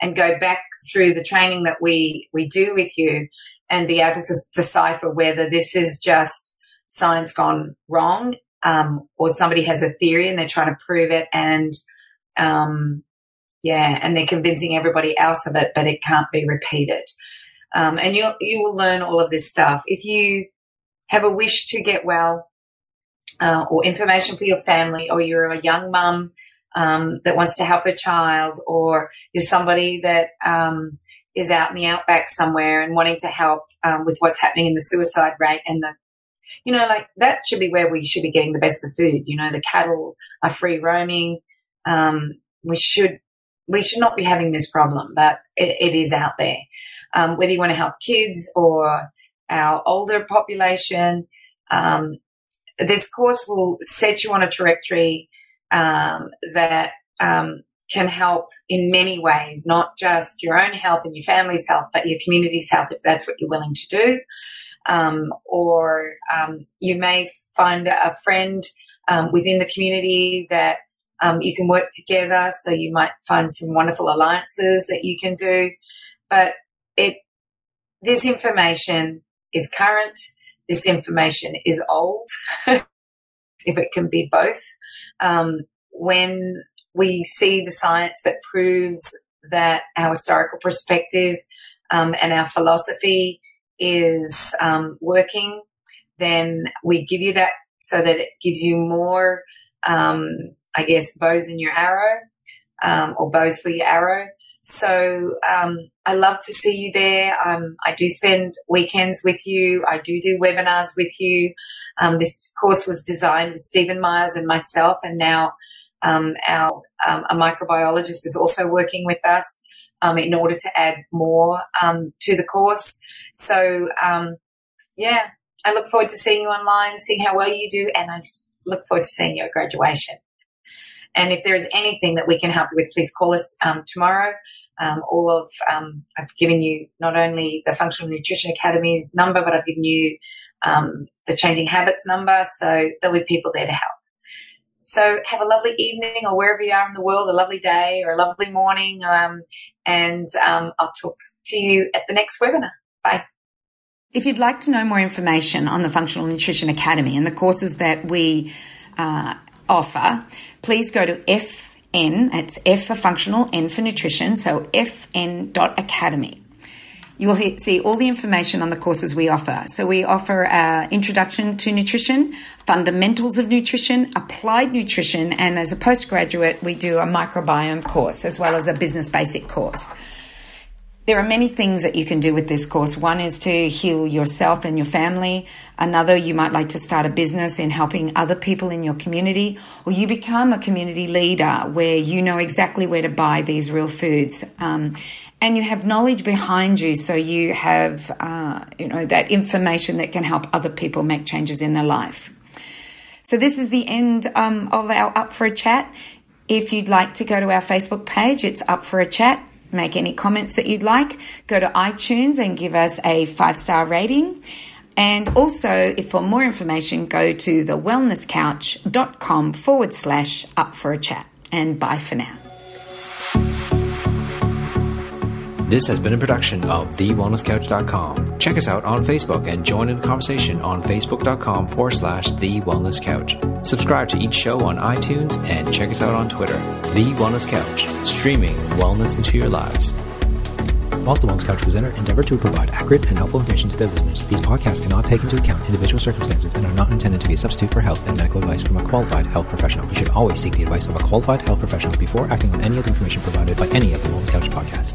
and go back through the training that we do with you and be able to decipher whether this is just science gone wrong or somebody has a theory and they're trying to prove it and they're convincing everybody else of it, but it can't be repeated. And you will learn all of this stuff. If you have a wish to get well or information for your family, or you're a young mum that wants to help her child, or you're somebody that is out in the outback somewhere and wanting to help with what's happening in the suicide rate and that should be where we should be getting the best of food. The cattle are free roaming. We should not be having this problem, but it is out there. Whether you want to help kids or our older population. This course will set you on a trajectory that can help in many ways, not just your own health and your family's health, but your community's health, if that's what you're willing to do. Or you may find a friend within the community that you can work together, so you might find some wonderful alliances that you can do. But this information is current. This information is old, if it can be both. When we see the science that proves that our historical perspective and our philosophy is working, then we give you that so that it gives you more, bows in your arrow, or bows for your arrow. So I love to see you there. I do spend weekends with you. I do webinars with you. This course was designed with Stephen Myers and myself, and now a microbiologist is also working with us in order to add more to the course. So, I look forward to seeing you online, seeing how well you do, and I look forward to seeing you at graduation. And if there is anything that we can help you with, please call us tomorrow. I've given you not only the Functional Nutrition Academy's number, but I've given you the Changing Habits number, so there'll be people there to help. So have a lovely evening, or wherever you are in the world, a lovely day or a lovely morning, and I'll talk to you at the next webinar. Bye. If you'd like to know more information on the Functional Nutrition Academy and the courses that we offer, please go to FN, that's F for Functional, N for Nutrition, so fn.academy. You'll see all the information on the courses we offer. So we offer Introduction to Nutrition, Fundamentals of Nutrition, Applied Nutrition, and as a postgraduate, we do a microbiome course as well as a business basic course. There are many things that you can do with this course. One is to heal yourself and your family. Another, you might like to start a business in helping other people in your community, or you become a community leader where you know exactly where to buy these real foods. And you have knowledge behind you, so you have, that information that can help other people make changes in their life. So this is the end of our Up for a Chat. If you'd like to go to our Facebook page, it's Up for a Chat. Make any comments that you'd like. Go to iTunes and give us a 5-star rating. And also, if for more information, go to thewellnesscouch.com/Up for a Chat. And bye for now. This has been a production of TheWellnessCouch.com. Check us out on Facebook and join in the conversation on Facebook.com/TheWellnessCouch. Subscribe to each show on iTunes and check us out on Twitter. The Wellness Couch, streaming wellness into your lives. Whilst the Wellness Couch presenter endeavored to provide accurate and helpful information to their listeners, these podcasts cannot take into account individual circumstances and are not intended to be a substitute for health and medical advice from a qualified health professional. You should always seek the advice of a qualified health professional before acting on any of the information provided by any of the Wellness Couch podcasts.